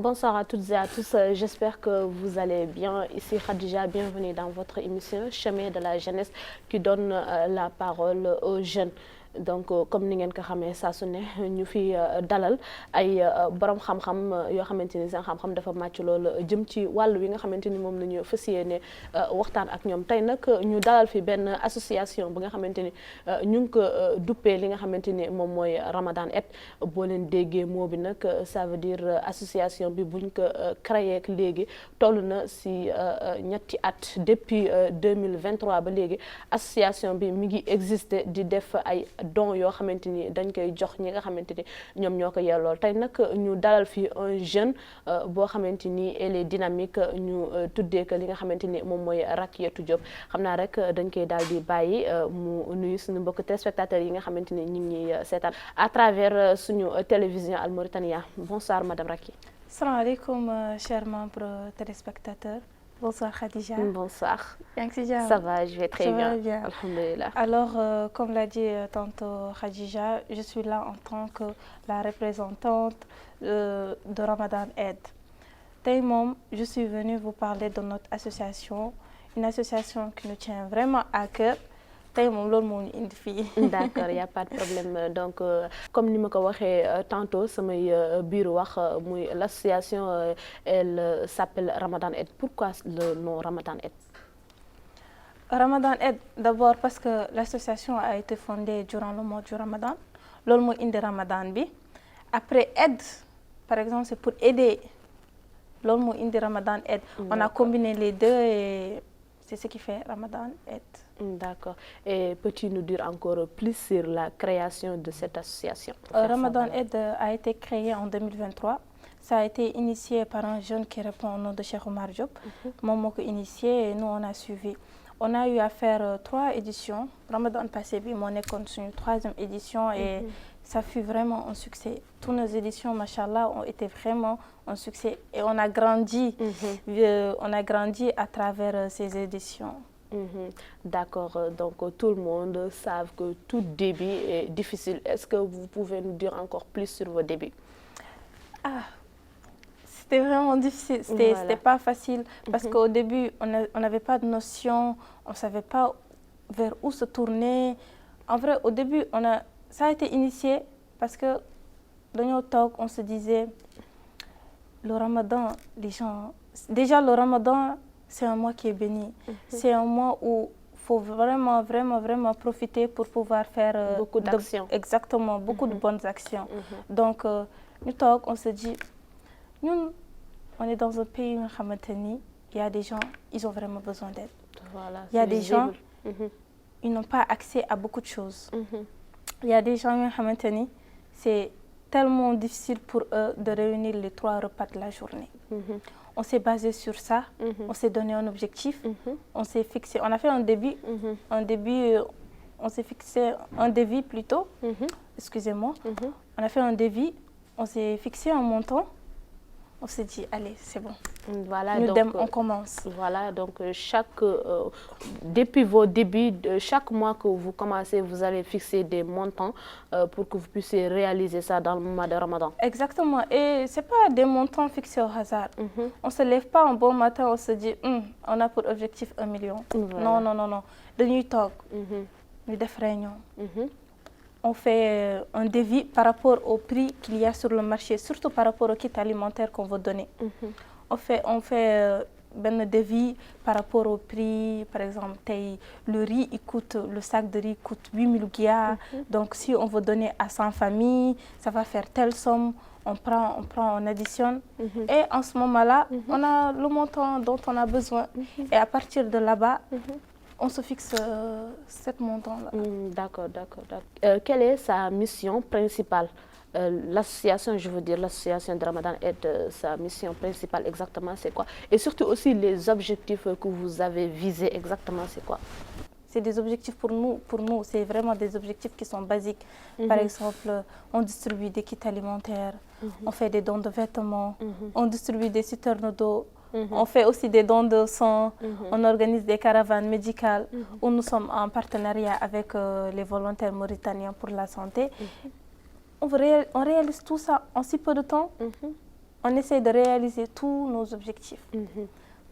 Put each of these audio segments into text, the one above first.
bonsoir à toutes et à tous. J'espère que vous allez bien. Ici Khadija, bienvenue dans votre émission Chemin de la jeunesse qui donne la parole aux jeunes. Donc comme ni ngeen ko xamee saa su ne ñu fi dalal ay borom xam-xam yoo xamante ni seen xam-xam dafa màcc loolu jëm ci wàll wi nga xamante ni moom la ñu fas yéene waxtaan ak ñoom tey nag ñu dalal fi benn association bi nga xamante ni ñu ngi ko duppee li nga xamante ni moom mooy Ramadan Aid boo leen déggee moo bi nag ça veut dire association bi buñ ko créé ak léegi toll na si ñetti at depuis 2023 ba léegi association bi mi ngi existé di def ay don yoo xamante ni dañ koy jox ñi nga xamante ni ñoom ñoo ko yellool tey nag ñu dalal fi un jeune boo xamante ni elle est dynamique ñu tuddee ko li nga xamante ni moom mooy Rakiatou Diop xam naa rek dañ koy daal di bàyyi mu nuyu suñu mbokk téléspectateurs yi nga xamante ni ñu ngi seetaan à travers suñu télévision Al Mauritania. Bonsoir madame Raky. Salam alaikum chers membres téléspectateurs. Bonsoir Khadija. Bonsoir. Ça va, je vais très bien. Alhamdulillah. Alors, comme l'a dit tantôt Khadija, je suis là en tant que la représentante de Ramadan Aid. Tey moom, je suis venue vous parler de notre association, une association qui nous tient vraiment à cœur. Tey moom loolu moo ñu indi fii. D'accord, y a pas de problème. Donc comme ni ma ko waxee tantôt samay biir wax muy l'association elle s'appelle Ramadan Aid. Pourquoi le nom Ramadan Aid? Ramadan Aid d'abord parce que l'association a été fondée durant le mois du Ramadan. Loolu moo indi Ramadan bi. Après aide, par exemple, c'est pour aider. Loolu moo indi Ramadan Aid. On a combiné les deux et c'est ce qui fait Ramadan Aid. D'accord. Et peux-tu nous dire encore plus sur la création de cette association? Ramadan Aid a été créé en 2023. Ça a été initié par un jeune qui répond au nom de Cheikh Omar Diop. Moom moo ko initié et nous on a suivi. On a eu à faire 3 éditions. Ramadan passé bi moo nekkoon suñu 3e édition et ça fut vraiment un succès. Toutes nos éditions, machallah, ont été vraiment un succès et on a grandi. On a grandi à travers ces éditions. D'accord, donc tout le monde savent que tout début est difficile. Est-ce que vous pouvez nous dire encore plus sur vos débuts? C'était vraiment difficile, c'était pas facile parce qu'au début, on n'avait pas de notion, on ne savait pas vers où se tourner. En vrai, au début, ça a été initié parce que dañoo toog, on se disait, le Ramadan, les gens... Déjà, le Ramadan, c'est un mois qui est béni. C'est un mois où il faut vraiment profiter pour pouvoir faire... Beaucoup d'actions. Exactement, beaucoup de bonnes actions. Donc, nous toog, on se dit... Nous, on est dans un pays où il y a des gens, ils ont vraiment besoin d'aide. Voilà, il y a des gens, ils n'ont pas accès à beaucoup de choses. Il y a des gens, c'est tellement difficile pour eux de réunir les 3 repas de la journée. On s'est basé sur ça, on s'est donné un objectif, on s'est fixé, on a fait un débit, on s'est fixé un devis plutôt, excusez-moi, on a fait un devis, on s'est fixé un montant. On s'est dit, allez, c'est bon. Voilà, nous donc, on commence. Voilà, donc depuis vos débuts, chaque mois que vous commencez, vous allez fixer des montants pour que vous puissiez réaliser ça dans le mois de Ramadan. Exactement. Et ce n'est pas des montants fixés au hasard. On ne se lève pas un bon matin, on se dit, on a pour objectif 1 million. Voilà. Non. De nuit talk, nous devons réunion. On fait un devis par rapport au prix qu'il y a sur le marché, surtout par rapport au kit alimentaire qu'on veut donner. On fait un devis par rapport au prix. Par exemple, le sac de riz coûte 8 000 guias. Donc, si on veut donner à 100 familles, ça va faire telle somme. On additionne. Et en ce moment-là, on a le montant dont on a besoin. Et à partir de là-bas, on se fixe cette montant-là. D'accord. Quelle est sa mission principale? L'association, je veux dire, l'association de Ramadan Aid, sa mission principale exactement, c'est quoi? Et surtout aussi les objectifs que vous avez visés exactement, c'est quoi? C'est des objectifs pour nous, c'est vraiment des objectifs qui sont basiques. Par exemple, on distribue des kits alimentaires, on fait des dons de vêtements, on distribue des citernes d'eau. On fait aussi des dons de sang, on organise des caravanes médicales où nous sommes en partenariat avec les volontaires mauritaniens pour la santé. On réalise tout ça en si peu de temps on essaie de réaliser tous nos objectifs.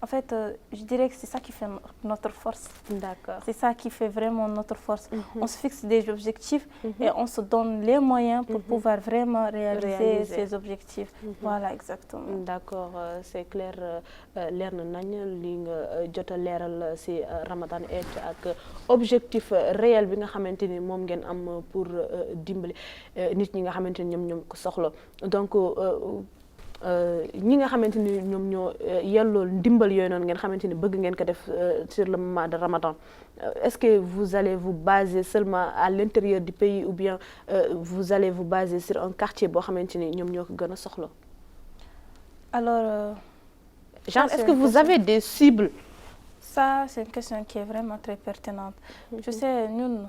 En fait, je dirais que c'est ça qui fait notre force. D'accord. C'est ça qui fait vraiment notre force. On se fixe des objectifs et on se donne les moyens pour pouvoir vraiment réaliser ces objectifs. Voilà, exactement. D'accord, c'est clair. Leer na nañ li nga jot a leeral ci Ramadan Aid ak objectif réel bi nga xamante ni moom ngeen am pour dimbali nit ñi nga xamante ni ñoom ko soxla. Donc ñi nga xamante ni ñoom ñoo yelloo ndimbal yooyu noonu ngeen xamante ni bëgg ngeen ko def sur le mois de Ramadan, est-ce que vous allez vous baser seulement à l'intérieur du pays ou bien vous allez vous baser sur un quartier boo xamante ni ñoom ñoo ko gën a soxla? Alors, genre, est-ce que vous avez des cibles? Ça, c'est une question qui est vraiment très pertinente. Je sais, nous,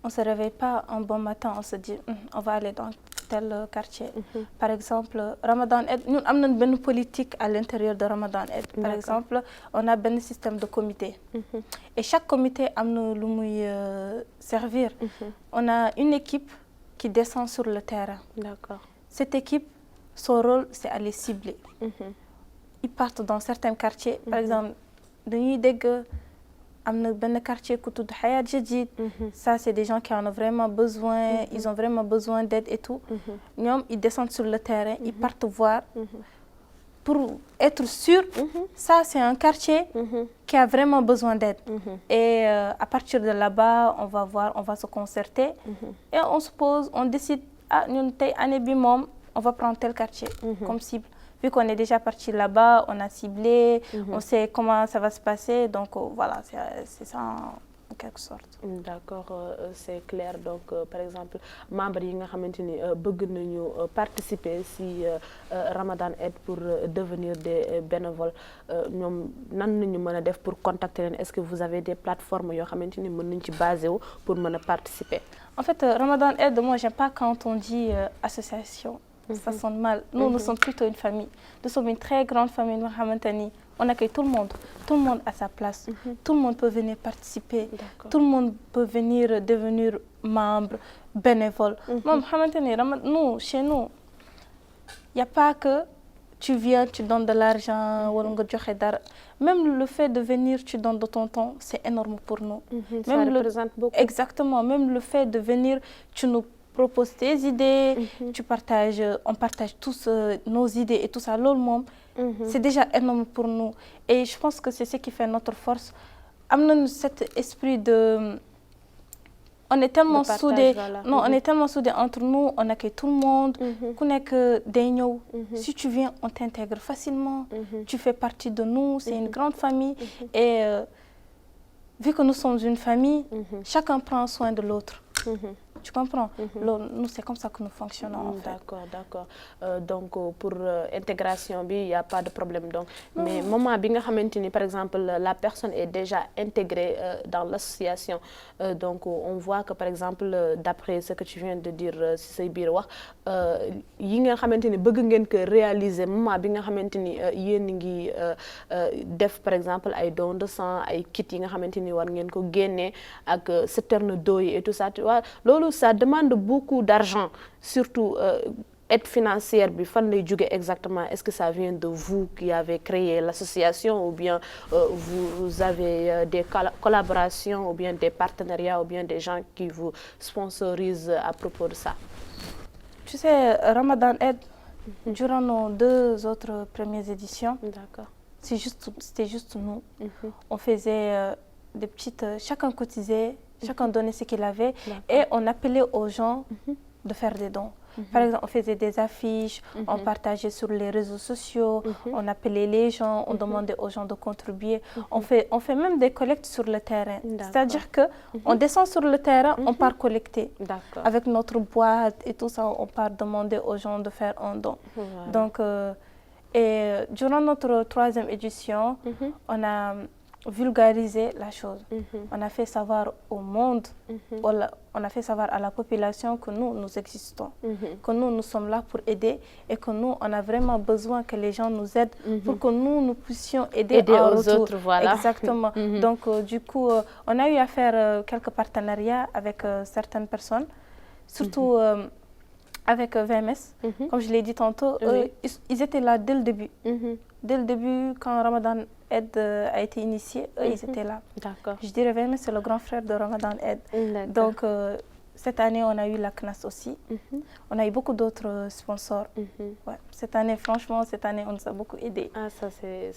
on ne se réveille pas un bon matin, on se dit, on va aller dans tel quartier. Par exemple, Ramadan Aid, nous avons une politique à l'intérieur de Ramadan Aid. Par exemple, on a un système de comité. Et chaque comité a nous servir. On a une équipe qui descend sur le terrain. D'accord. Cette équipe, son rôle, c'est aller cibler. Ils partent dans certains quartiers. Par exemple, un quartier qui est Hayat Jadid. Ça, c'est des gens qui en ont vraiment besoin. Ils ont vraiment besoin d'aide et tout. Ils descendent sur le terrain, ils partent voir. Pour être sûr, ça, c'est un quartier qui a vraiment besoin d'aide. Et à partir de là-bas, on va voir, on va se concerter. Et on se pose, on décide, on va prendre tel quartier comme cible. Vu qu'on est déjà parti là-bas, on a ciblé, on sait comment ça va se passer. Donc voilà, c'est ça en quelque sorte. D'accord, c'est clair. Donc par exemple, membres yi nga xamante ni bëgg nañu participer si Ramadan Aid pour devenir des bénévoles, ñoom nan nañu mën a def pour contacter leen? Est-ce que vous avez des plateformes yoo xamante ni mën nañ ci basé wu pour mën a participer? En fait, Ramadan Aid, moi, j'aime pas quand on dit association. Ça sonne mal. Nous, nous sommes plutôt une famille. Nous sommes une très grande famille. On accueille tout le monde à sa place. Tout le monde peut venir participer. Tout le monde peut venir devenir membre, bénévole. Nous, chez nous, il n'y a pas que tu viens, tu donnes de l'argent, même le fait de venir, tu donnes de ton temps, c'est énorme pour nous. Ça représente beaucoup. Exactement. Même le fait de venir, tu nous propose tes idées, on partage tous nos idées et tout ça. C'est déjà énorme pour nous. Et je pense que c'est ce qui fait notre force. Amenons cet esprit de... On est tellement soudés. Voilà. Non, on est tellement soudés entre nous, on accueille tout le monde. Si tu viens, on t'intègre facilement. Tu fais partie de nous, c'est une grande famille. Et vu que nous sommes une famille, chacun prend soin de l'autre. Tu comprends? Nous, c'est comme ça que nous fonctionnons. D'accord. Donc, pour intégration, il n'y a pas de problème. Donc, mais moment bi nga xamanteni, par exemple, la personne est déjà intégrée dans l'association. Donc, on voit que, par exemple, d'après ce que tu viens de dire, si say biir wax, yi nga xamanteni bëgg ngeen ko réaliser moment bi nga xamanteni yéen ngi def, par exemple, ay dons de sang, ay kit yi nga xamanteni war ngeen ko génné ak citerne d'eau et tout ça. Tu vois, ça demande beaucoup d'argent, surtout aide financière bi fan lay jóge exactement? Est-ce que ça vient de vous qui avez créé l'association ou bien vous avez des collaborations ou bien des partenariats ou bien des gens qui vous sponsorisent à propos de ça? Tu sais, Ramadan Aid, durant nos 2 autres premières éditions, c'était juste nous. On faisait des petites... Chacun cotisait, chacun donnait ce qu'il avait et on appelait aux gens de faire des dons. Par exemple, on faisait des affiches, on partageait sur les réseaux sociaux, on appelait les gens, on demandait aux gens de contribuer. On fait même des collectes sur le terrain. C'est-à-dire qu'on descend sur le terrain, on part collecter. Avec notre boîte et tout ça, on part demander aux gens de faire un don. Donc, et durant notre 3e édition, on a vulgariser la chose. On a fait savoir au monde, on a fait savoir à la population que nous existons, que nous sommes là pour aider et que nous, on a vraiment besoin que les gens nous aident pour que nous puissions aider aux autres. Voilà. Exactement. Donc, du coup, on a eu à faire quelques partenariats avec certaines personnes, surtout avec VMS. Comme je l'ai dit tantôt, ils étaient là dès le début. Dès le début, quand Ramadan Aid a été initié, eux, ils étaient là. D'accord. Je dirais VMS, c'est le grand frère de Ramadan Aid. Donc, cette année, on a eu la CNAS aussi. On a eu beaucoup d'autres sponsors. Ouais. Cette année, franchement, on nous a beaucoup aidés. Ah, ça c'est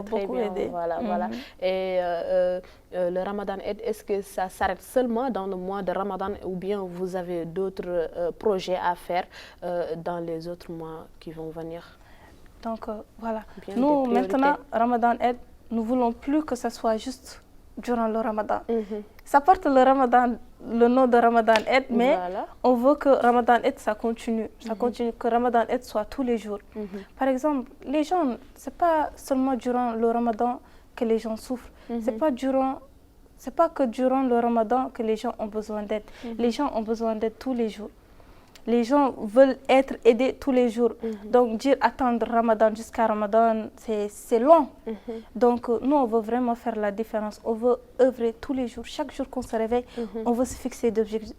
très bien. Aidé. Voilà, voilà. Et le Ramadan Aid, est-ce que ça s'arrête seulement dans le mois de Ramadan ou bien vous avez d'autres projets à faire dans les autres mois qui vont venir? Donc, voilà. Nous, maintenant, Ramadan Aid, nous ne voulons plus que ce soit juste durant le Ramadan. Ça porte le nom de Ramadan Aid, mais on veut que Ramadan Aid, ça continue. Ça continue, que Ramadan Aid soit tous les jours. Par exemple, les gens, ce n'est pas seulement durant le Ramadan que les gens souffrent. Ce n'est pas que durant le Ramadan que les gens ont besoin d'aide. Les gens ont besoin d'aide tous les jours. Les gens veulent être aidés tous les jours. Donc, dire attendre Ramadan jusqu'à Ramadan, c'est long. Donc, nous, on veut vraiment faire la différence. On veut œuvrer tous les jours. Chaque jour qu'on se réveille, on veut se fixer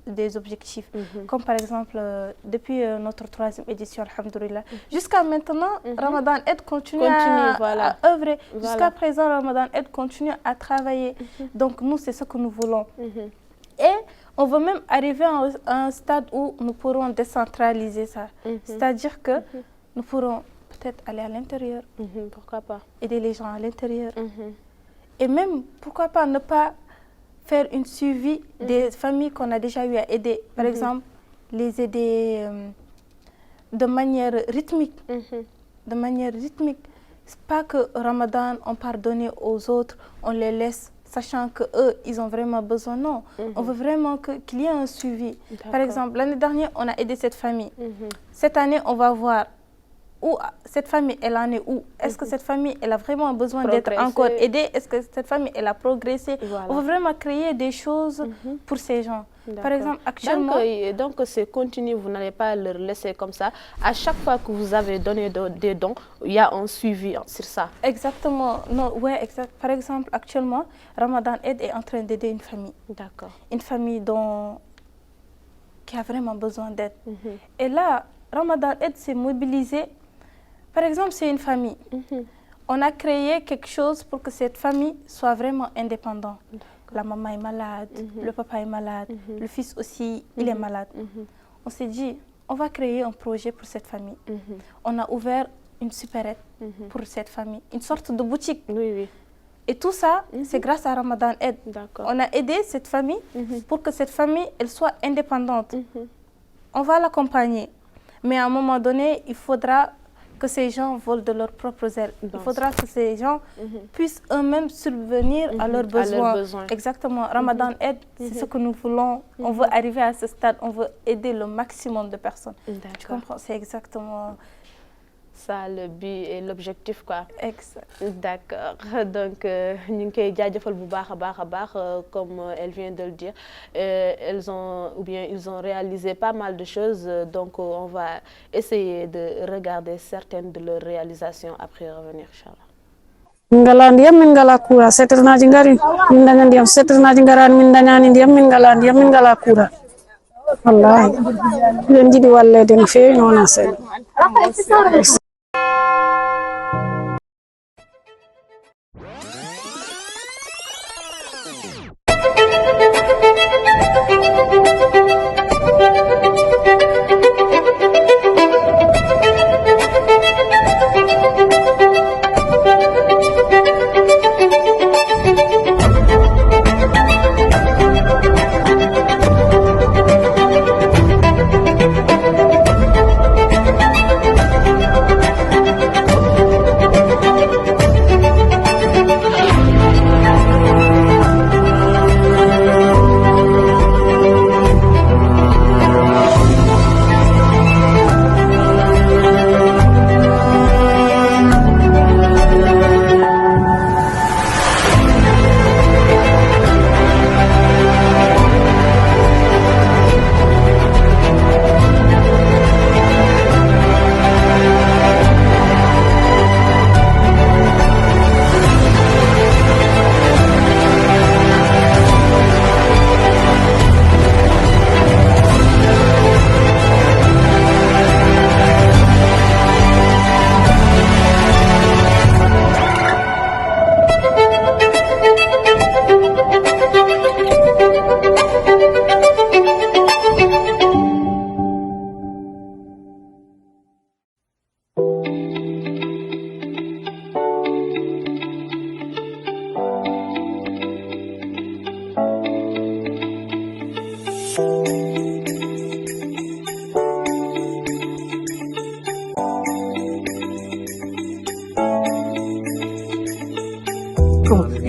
des objectifs. Comme par exemple, depuis notre 3e édition, alhamdoulilah, jusqu'à maintenant, Ramadan Aid continue à œuvrer. Jusqu'à présent, Ramadan Aid continue à travailler. Donc, nous, c'est ce que nous voulons. Et on veut même arriver à un stade où nous pourrons décentraliser ça. C'est-à-dire que nous pourrons peut-être aller à l'intérieur. Pourquoi pas? Aider les gens à l'intérieur. Et même, pourquoi pas ne pas faire une suivi des familles qu'on a déjà eu à aider. Par exemple, les aider de manière rythmique. De manière rythmique. C'est pas que Ramadan, on pardonne aux autres, on les laisse, sachant qu'eux, ils ont vraiment besoin. Non, on veut vraiment qu'il y ait un suivi. Par exemple, l'année dernière, on a aidé cette famille. Cette année, on va voir où cette famille, elle en est où. Est-ce que cette famille, elle a vraiment besoin d'être encore aidée? Est-ce que cette famille, elle a progressé? On veut vraiment créer des choses pour ces gens. Par exemple, actuellement... Donc c'est continu, vous n'allez pas leur laisser comme ça. À chaque fois que vous avez donné des dons, il y a un suivi sur ça. Exactement. Non, ouais, exact. Par exemple, actuellement, Ramadan Aid est en train d'aider une famille. D'accord. Une famille qui a vraiment besoin d'aide. Et là, Ramadan Aid s'est mobilisé. Par exemple, c'est une famille. On a créé quelque chose pour que cette famille soit vraiment indépendante. La maman est malade, le papa est malade, le fils aussi, il est malade. On s'est dit, on va créer un projet pour cette famille. On a ouvert une supérette pour cette famille, une sorte de boutique. Et tout ça, c'est grâce à Ramadan Aid. On a aidé cette famille pour que cette famille elle soit indépendante. On va l'accompagner. Mais à un moment donné, il faudra que ces gens volent de leurs propres ailes. Il faudra que ces gens puissent eux-mêmes subvenir à leurs besoins. Exactement. Ramadan Aid, c'est ce que nous voulons. On veut arriver à ce stade, on veut aider le maximum de personnes. Tu comprends? C'est exactement ça le but et l'objectif, quoi. Exact. D'accord. Donc, nous comme elle vient de le dire, ils ont réalisé pas mal de choses. Donc, on va essayer de regarder certaines de leurs réalisations après revenir, Inch'Allah. Ngala ndiyam min ngala kura setirnaji ngari min daña ndiyam setirnaji ngaran min dañani ndiyam min ngala kura wallahi len jiɗi wallede no fewi noon seeɗa.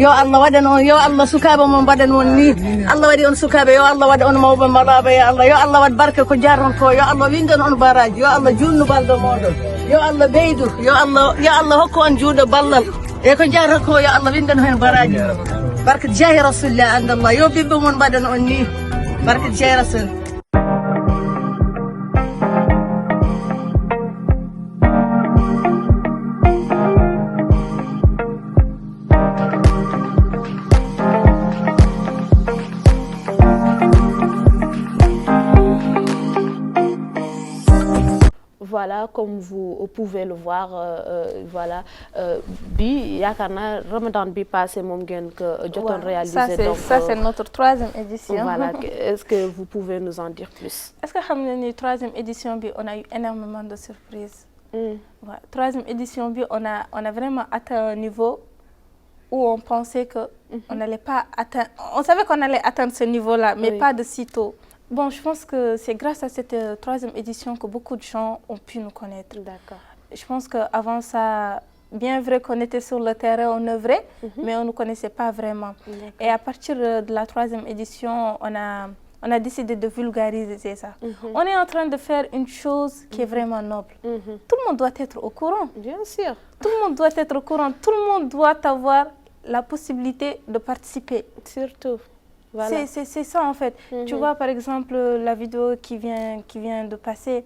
yo Allah waɗan on yo Allah sukaɓe mon mbaɗan on ni Allah waɗi on sukaɓe yo Allah waɗa on mawɓe mbaɗaɓe ya Allah yo Allah waɗ barke ko jarron ko yo Allah windan on baraji yo Allah junnu balɗo moɗon yo Allah ɓeydu yo Allah hokku on juuɗo ballal e ko jarron ko yo Allah windan hen baraji barke jeehi rasulillah andallah yo ɓiɓɓe mon mbaɗan on ni barke jeehi rasul. Voilà, comme vous pouvez le voir, voilà, bi yakarna Ramadan bi passé mom ngeen que jotoon réalisé. Donc ça c'est notre 3e édition. Voilà, est-ce que vous pouvez nous en dire plus? Est-ce que xam nga ni 3e édition bi on a eu énormément de surprises. Voilà, 3e édition bi on a vraiment atteint un niveau où on pensait que on n'allait pas atteindre, on savait qu'on allait atteindre ce niveau-là, mais pas de sitôt. Bon, je pense que c'est grâce à cette 3e édition que beaucoup de gens ont pu nous connaître. D'accord. Je pense qu'avant ça, bien vrai qu'on était sur le terrain, on œuvrait, mais on ne nous connaissait pas vraiment. Et à partir de la 3e édition, on a décidé de vulgariser ça. On est en train de faire une chose qui est vraiment noble. Tout le monde doit être au courant. Bien sûr. Tout le monde doit être au courant. Tout le monde doit avoir la possibilité de participer. Surtout. Voilà. C'est ça en fait. Tu vois par exemple la vidéo qui vient de passer.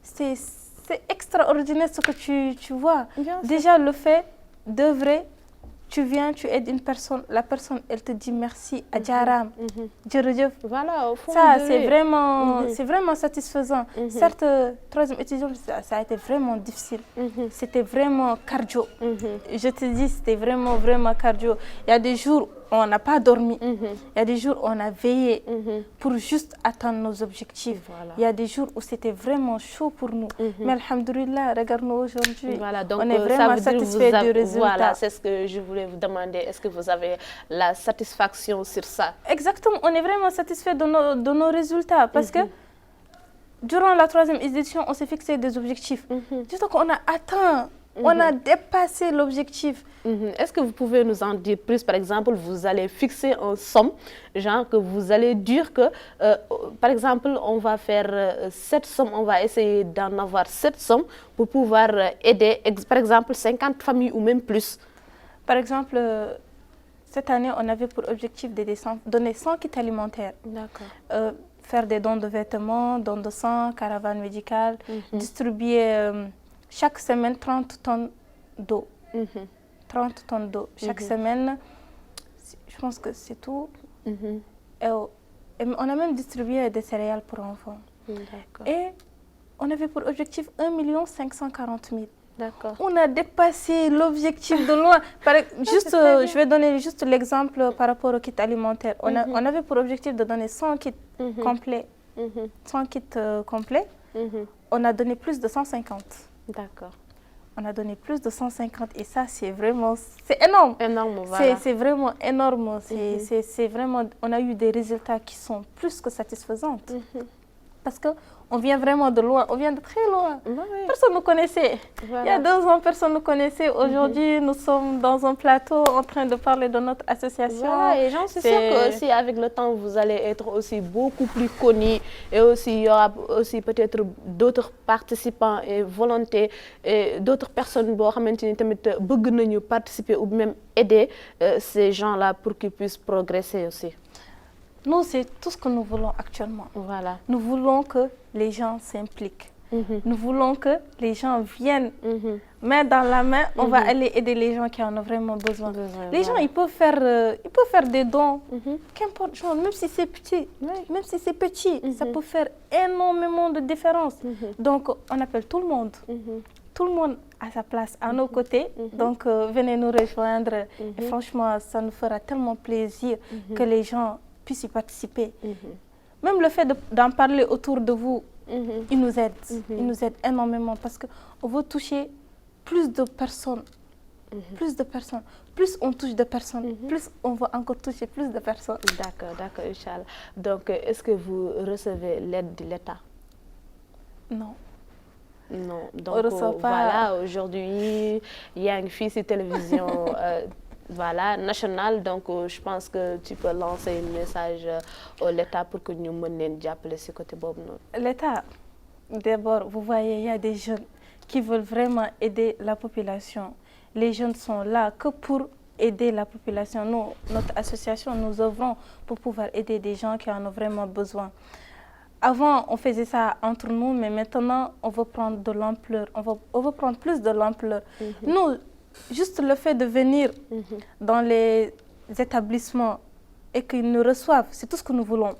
C'est extraordinaire ce que tu vois. Déjà le fait d'œuvrer, tu viens, tu aides une personne, la personne elle te dit merci, adjaram, voilà, au fond ça c'est vraiment satisfaisant. Certes, 3e édition ça a été vraiment difficile. C'était vraiment cardio. Je te dis, c'était vraiment cardio. Il y a des jours on n'a pas dormi. Il y a des jours où on a veillé pour juste atteindre nos objectifs. Voilà. Il y a des jours où c'était vraiment chaud pour nous. Mais alhamdoulilah, regarde-nous aujourd'hui. Voilà, donc on est vraiment satisfait du résultat. Voilà, c'est ce que je voulais vous demander. Est-ce que vous avez la satisfaction sur ça? Exactement, on est vraiment satisfait de nos résultats parce que durant la 3e édition, on s'est fixé des objectifs. Juste qu'on a atteint. On a dépassé l'objectif. Est-ce que vous pouvez nous en dire plus? Par exemple, vous allez fixer une somme, genre que vous allez dire que, par exemple, on va faire cette somme, on va essayer d'en avoir cette somme pour pouvoir aider, par exemple, 50 familles ou même plus. Par exemple, cette année, on avait pour objectif de donner 100 kits alimentaires. D'accord. Faire des dons de vêtements, dons de sang, caravane médicale, distribuer... chaque semaine, 30 tonnes d'eau. 30 tonnes d'eau. Chaque semaine, je pense que c'est tout. Et on a même distribué des céréales pour enfants. Et on avait pour objectif 1 540 000. D'accord. On a dépassé l'objectif de loin. Je vais donner juste l'exemple par rapport aux kits alimentaires. On avait pour objectif de donner 100 kits complets. 100 kits complets. On a donné plus de 150. D'accord. On a donné plus de 150 et ça c'est vraiment, c'est énorme. Énorme, voilà. C'est vraiment énorme. C'est vraiment, on a eu des résultats qui sont plus que satisfaisants. Parce qu'on vient vraiment de loin, on vient de très loin. Personne ne nous connaissait. Voilà. Il y a 2 ans, personne ne nous connaissait. Aujourd'hui, nous sommes dans un plateau en train de parler de notre association. Voilà, et j'en suis sûre que aussi avec le temps, vous allez être aussi beaucoup plus connus. Et aussi, il y aura aussi peut-être d'autres participants et volontés et d'autres personnes qui participer ou même aider ces gens-là pour qu'ils puissent progresser aussi. Nous, c'est tout ce que nous voulons actuellement. Voilà. Nous voulons que les gens s'impliquent. Nous voulons que les gens viennent main dans la main. On va aller aider les gens qui en ont vraiment besoin. Les gens, ils peuvent faire des dons. Qu'importe, même si c'est petit, ça peut faire énormément de différence. Donc, on appelle tout le monde. Tout le monde à sa place, à nos côtés. Donc, venez nous rejoindre. Et franchement, ça nous fera tellement plaisir que les gens puissent y participer. Même le fait d'en parler autour de vous, il nous aide. Il nous aide énormément parce qu'on veut toucher plus de personnes. Plus de personnes. Plus on touche de personnes, plus on va encore toucher plus de personnes. D'accord, Inch'Allah. Donc, est-ce que vous recevez l'aide de l'État? Non. Non, donc voilà, aujourd'hui, il y a une fille sur télévision voilà, national. Donc, je pense que tu peux lancer un message à l'État pour que nous menions d'appeler ce côté Bob. L'État, d'abord, vous voyez, il y a des jeunes qui veulent vraiment aider la population. Les jeunes sont là que pour aider la population. Nous, notre association, nous œuvrons pour pouvoir aider des gens qui en ont vraiment besoin. Avant, on faisait ça entre nous, mais maintenant, on veut prendre de l'ampleur. On veut prendre plus de l'ampleur. Nous, juste le fait de venir dans les établissements et qu'ils nous reçoivent, c'est tout ce que nous voulons.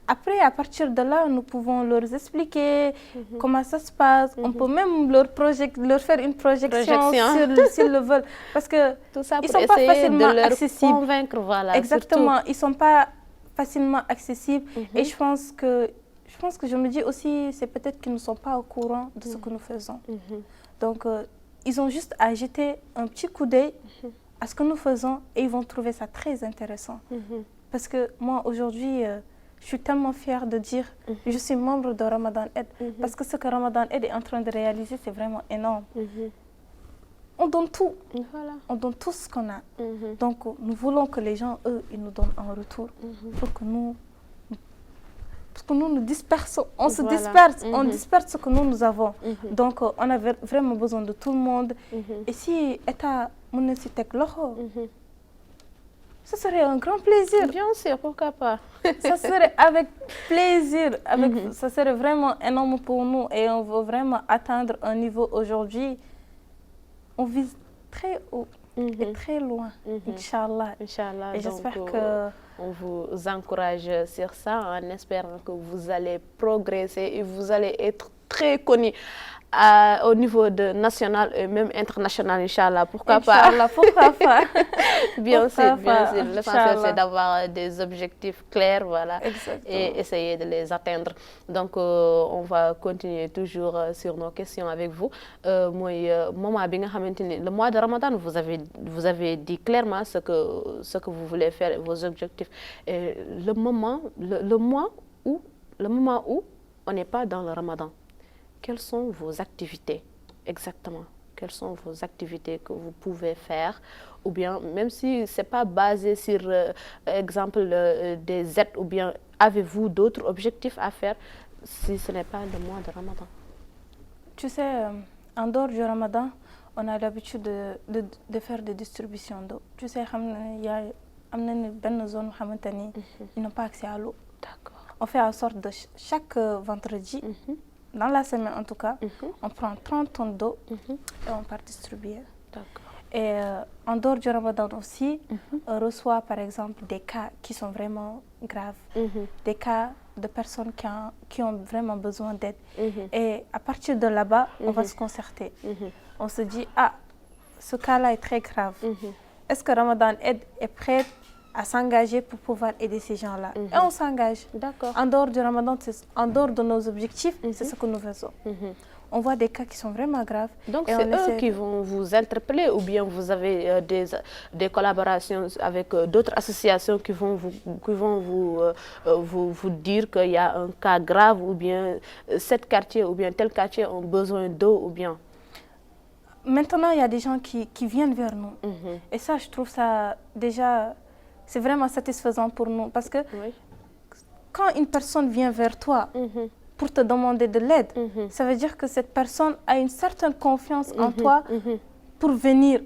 Après, à partir de là, nous pouvons leur expliquer comment ça se passe. On peut même leur faire une projection s'ils le veulent. Parce que tout ça ils pour ne sont pas essayer facilement de leur accessibles. Convaincre, voilà. Exactement, surtout. ils ne sont pas facilement accessibles. Et je pense que je me dis aussi, c'est peut-être qu'ils ne sont pas au courant de ce que nous faisons. Donc, ils ont juste à jeter un petit coup d'œil à ce que nous faisons et ils vont trouver ça très intéressant. Parce que moi, aujourd'hui, je suis tellement fière de dire que je suis membre de Ramadan Aid. Parce que ce que Ramadan Aid est en train de réaliser, c'est vraiment énorme. On donne tout. Voilà. On donne tout ce qu'on a. Donc, nous voulons que les gens, eux, ils nous donnent en retour pour que nous... Parce que nous dispersons, on se disperse, on disperse ce que nous avons. Donc, on a vraiment besoin de tout le monde. Et si l'État municipal, ce serait un grand plaisir. Bien sûr, pourquoi pas. Ça serait avec plaisir. Ça serait vraiment énorme pour nous. Et on veut vraiment atteindre un niveau aujourd'hui. On vise très haut et très loin, Inch'Allah. Inch'Allah. Et j'espère que... On vous encourage sur ça en espérant que vous allez progresser et vous allez être très connus au niveau de national et même international, Inch'Allah. Pourquoi pas? Pourquoi pas? Bien sûr. L'essentiel, c'est d'avoir des objectifs clairs, voilà, et essayer de les atteindre. Donc, on va continuer toujours sur nos questions avec vous. Le mois de Ramadan, vous avez dit clairement ce que vous voulez faire, vos objectifs. Et le moment où on n'est pas dans le Ramadan, quelles sont vos activités exactement? Quelles sont vos activités que vous pouvez faire? Ou bien, même si ce n'est pas basé sur, exemple, des aides, ou bien avez-vous d'autres objectifs à faire si ce n'est pas le mois de Ramadan? Tu sais, en dehors du Ramadan, on a l'habitude de faire des distributions d'eau. Tu sais, il y a une zone où ils n'ont pas accès à l'eau. D'accord. On fait en sorte de chaque vendredi, dans la semaine en tout cas, on prend 30 tonnes d'eau et on part distribuer. D'accord. Et en dehors du Ramadan aussi, on reçoit par exemple des cas qui sont vraiment graves, des cas de personnes qui ont vraiment besoin d'aide. Et à partir de là-bas, on va se concerter. On se dit, ce cas-là est très grave. Est-ce que Ramadan Aid est prêt à s'engager pour pouvoir aider ces gens-là? Et on s'engage. D'accord. En dehors du Ramadan, en dehors de nos objectifs, c'est ce que nous faisons. On voit des cas qui sont vraiment graves. Donc c'est eux qui vont vous interpeller, ou bien vous avez des collaborations avec d'autres associations qui vont vous dire qu'il y a un cas grave, ou bien cet quartier ou bien tel quartier ont besoin d'eau, ou bien... Maintenant, il y a des gens qui viennent vers nous. Et ça, je trouve ça déjà... C'est vraiment satisfaisant pour nous. Parce que quand une personne vient vers toi pour te demander de l'aide, ça veut dire que cette personne a une certaine confiance en toi pour venir.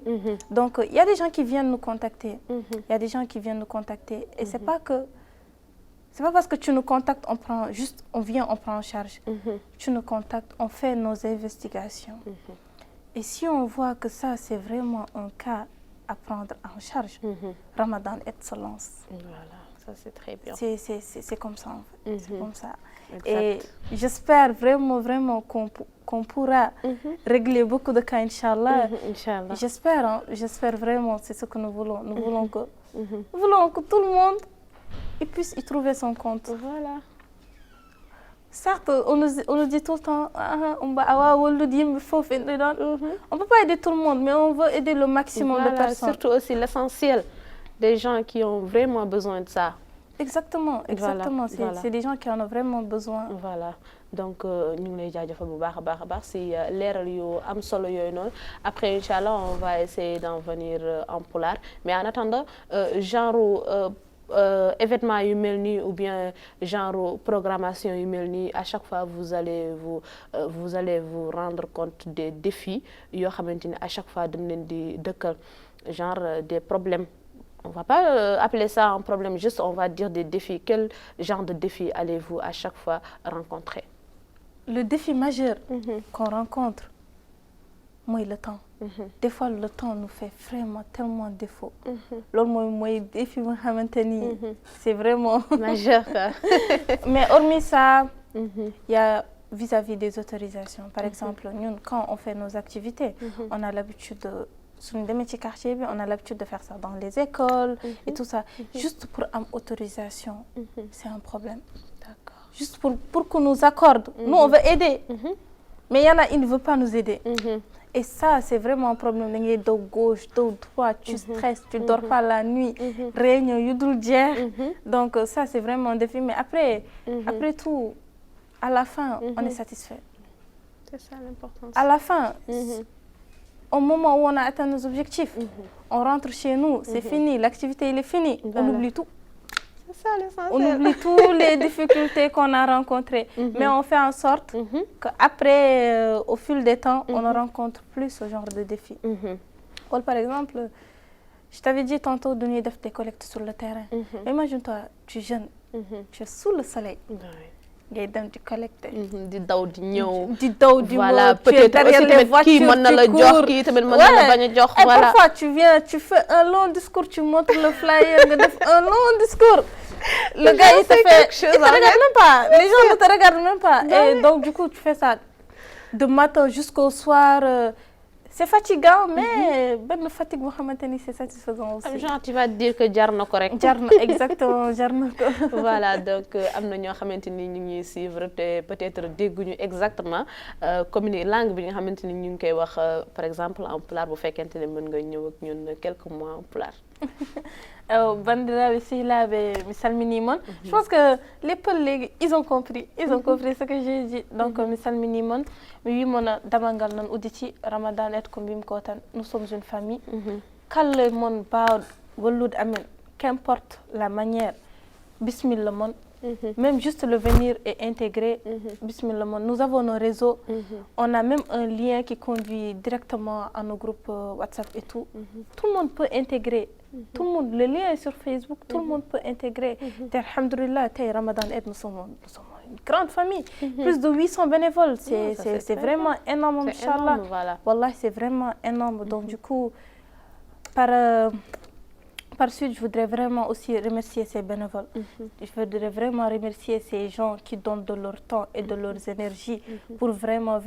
Donc, il y a des gens qui viennent nous contacter. Il y a des gens qui viennent nous contacter. Et c'est pas parce que tu nous contactes, on vient, on prend en charge. Tu nous contactes, on fait nos investigations. Et si on voit que ça, c'est vraiment un cas à prendre en charge, Ramadan Aid se lance. Voilà, ça c'est très bien. C'est comme ça en fait. C'est comme ça. Exact. Et j'espère vraiment qu'on pourra régler beaucoup de cas, Inch'Allah. Inch'Allah. J'espère vraiment, c'est ce que nous voulons. Nous voulons que tout le monde puisse y trouver son compte. Voilà. Certes, on nous dit tout le temps, on ne peut pas aider tout le monde, mais on veut aider le maximum de personnes. Surtout aussi l'essentiel des gens qui ont vraiment besoin de ça. Exactement. Voilà. C'est des gens qui en ont vraiment besoin. Voilà. donc ñu ngi lay jaajëfal bu baax a baax si leeral yu am solo yooyu noonu après inchallah on va essayer d'en venir en pulaar mais en attendant genre événement yu mel nii ou bien genre programmation yu mel nii à chaque fois vous allez vous rendre compte des défis yoo xamante ni à chaque fois dañ leen di dëkkal genre des problèmes. On va pas appeler ça un problème, juste on va dire des défis. Quel genre de défis allez-vous à chaque fois rencontrer? Le défi majeur qu'on rencontre, moi, le temps. Des fois, le temps nous fait vraiment tellement défaut. Le défi, c'est vraiment majeur. Mais hormis ça, il y a vis-à-vis des autorisations. Par exemple, nous, quand on fait nos activités, on a l'habitude de... Sur des métiers quartiers, on a l'habitude de faire ça dans les écoles et tout ça. Juste pour une autorisation, c'est un problème. D'accord. Juste pour qu'on nous accorde. Nous, on veut aider. Mais il y en a, ils ne veulent pas nous aider. Et ça, c'est vraiment un problème. Il y a de gauche, de droite, tu stresses, tu ne dors pas la nuit. Réunion, donc ça, c'est vraiment un défi. Mais après tout, à la fin, on est satisfait. C'est ça l'important. À la fin, au moment où on a atteint nos objectifs, on rentre chez nous, c'est fini, l'activité elle est finie, on oublie tout. C'est ça l'essentiel. On oublie toutes les difficultés qu'on a rencontrées, mais on fait en sorte qu'après, au fil des temps, on ne rencontre plus ce genre de défis. Par exemple, je t'avais dit tantôt de nous faire des collectes sur le terrain. Imagine-toi, tu es jeune, tu es sous le soleil. ngay dem di collecter. di daw di ñëw. di daw di voilà peut-être aussi tamit kii mën na la jox kii tamit mën na la bañ a jox. voilà et parfois tu viens tu fais un long discours tu montres le flyer nga def un long discours. le gars il te fait il te regarde même pas les gens ne te regardent même pas et donc du coup tu fais ça de matin jusqu'au soir. C'est fatigant, mais ben fatigue c'est satisfaisant aussi. Genre tu vas dire que jar na ko rek. Exactement, jar na ko. Voilà, donc am na ñoo xamante ni ñu ngi suivre te peut-être dégguñu exactement comme langue bi nga xamante ni ñu ngi koy wax par exemple en pulaar bu fekkente ne mën nga ñëw ak ñun quelques mois en pulaar. Bandiraɓe sehilaɓe mi salminimon. Je pense que les Peuls ils ont compris ce que j'ai dit. Donc mi salminimon mi wimon damal non udditi Ramadan et ko mbimi ko tan nous sommes une famille. Kala mon bawɗo wallude amen qu'importe la manière bismillah mon. Même juste le venir et intégrer bismillah mon. Nous avons nos réseaux. On a même un lien qui conduit directement à nos groupes WhatsApp et tout. Tout le monde peut intégrer. Tout le monde, le lien est sur Facebook, tout le monde peut intégrer. Alhamdulillah, Ramadan Aid, nous sommes une grande famille. Plus de 800 bénévoles, c'est vraiment énorme, Inch'Allah. Voilà. Wallah, c'est vraiment énorme. Donc du coup, par suite, je voudrais vraiment aussi remercier ces bénévoles. Je voudrais vraiment remercier ces gens qui donnent de leur temps et de leurs énergies pour vraiment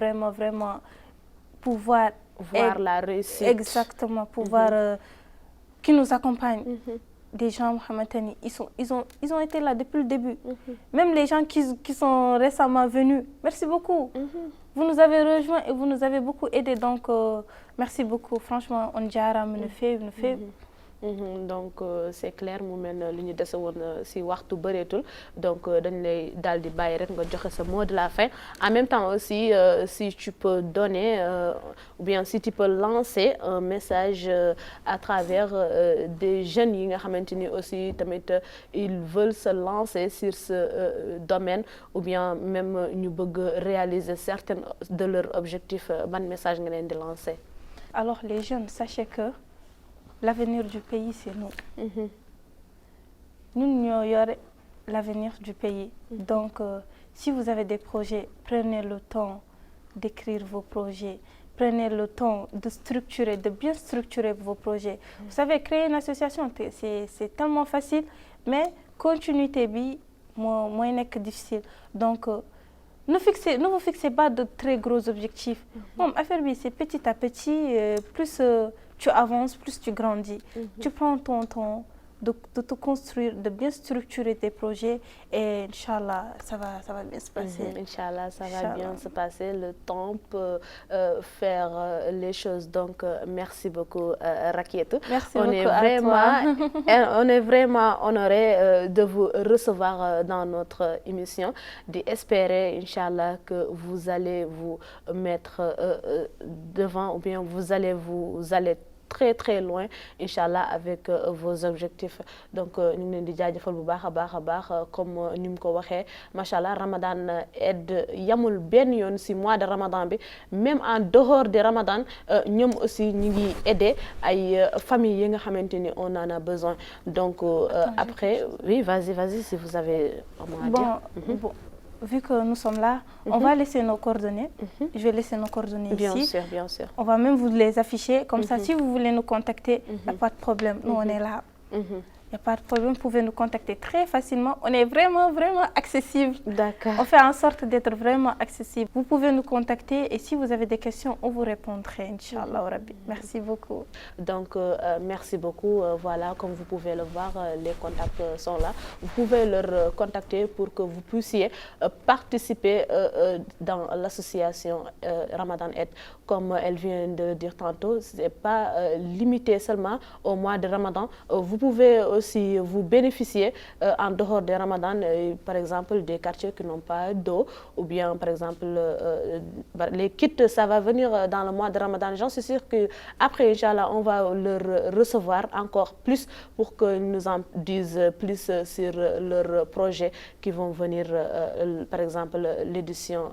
pouvoir voir la réussite. Exactement, pouvoir qui nous accompagnent. Des gens, ils ont été là depuis le début. Même les gens qui sont récemment venus. Merci beaucoup. Vous nous avez rejoints et vous nous avez beaucoup aidés. Donc, merci beaucoup. Franchement, on diara me fait. Donc c'est clair mu mel li ñu dese woon si waxtu bëreetul donc dañ lay daal di bàyyi rek nga joxe sa mot de la fin en même temps aussi si tu peux donner ou bien si tu peux lancer un message à travers des jeunes yi nga xamante ni aussi tamit ils veulent se lancer sur ce domaine ou bien même ñu bëgg réaliser certains de leurs objectifs ban message nga leen di lancer. Alors les jeunes, sachez que l'avenir du pays, c'est nous. Nous, nous sommes l'avenir du pays. Donc, si vous avez des projets, prenez le temps d'écrire vos projets. Prenez le temps de bien structurer vos projets. Vous savez, créer une association, c'est tellement facile, mais continuité, moins que difficile. Donc, ne vous fixez pas de très gros objectifs. Bon, affaire, c'est petit à petit, plus tu avances, plus tu grandis. Tu prends ton temps, de tout construire, de bien structurer tes projets et Inch'Allah, ça va bien se passer. Inch'Allah, ça va bien se passer. Le temps peut faire les choses. Donc, merci beaucoup, Rakietou. Merci beaucoup à toi. On est vraiment honorés de vous recevoir dans notre émission. D'espérer, Inch'Allah, que vous allez vous mettre devant ou bien vous allez très très loin Inch'Allah avec vos objectifs. Donc ñu ngi leen di jaajëfal bu baax a baax comme ni mu ko waxee machallah Ramadan aide yamul benn yoon ci mois de Ramadan bi, même en dehors de Ramadan ñoom aussi ñu ngi aider ay familles yi nga xamante ni on en a besoin. Donc après oui vas-y si vous avez à dire. Bon. Vu que nous sommes là, on va laisser nos coordonnées. Je vais laisser nos coordonnées ici. Bien sûr. On va même vous les afficher. Comme ça, si vous voulez nous contacter, il n'y a pas de problème. Nous, on est là. Il n'y a pas de problème, vous pouvez nous contacter très facilement. On est vraiment accessible. D'accord. On fait en sorte d'être vraiment accessible. Vous pouvez nous contacter et si vous avez des questions, on vous répondra, Inch'Allah Rabbi. Merci beaucoup. Donc, merci beaucoup. Voilà, comme vous pouvez le voir, les contacts sont là. Vous pouvez leur contacter pour que vous puissiez participer dans l'association Ramadan Aide. Comme elle vient de le dire tantôt, ce n'est pas limité seulement au mois de Ramadan. Vous pouvez aussi vous bénéficier en dehors de Ramadan, par exemple des quartiers qui n'ont pas d'eau, ou bien par exemple les kits, ça va venir dans le mois de Ramadan. J'en suis sûre qu'après, Inch'Allah, on va leur recevoir encore plus pour qu'ils nous en disent plus sur leurs projets qui vont venir, par exemple l'édition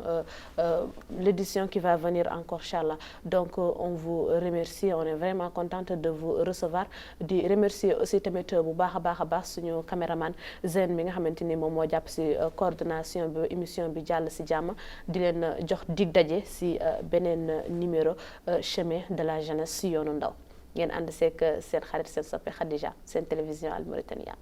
qui va venir encore, Inch'Allah. Donc on vous remercie, on est vraiment contente de vous recevoir. De remercier aussi tamit bu baax a baax suñu caméraman Zen mi nga xamante ni moom moo jàpp ci coordination bi émission bi jàll ci jàmm di leen jox dig daje ci beneen numéro chemin de la jeunesse ci yoonu ndaw ngeen ànd seeg seen xarit seen soppe Khadija seen télévision Al Mauritania.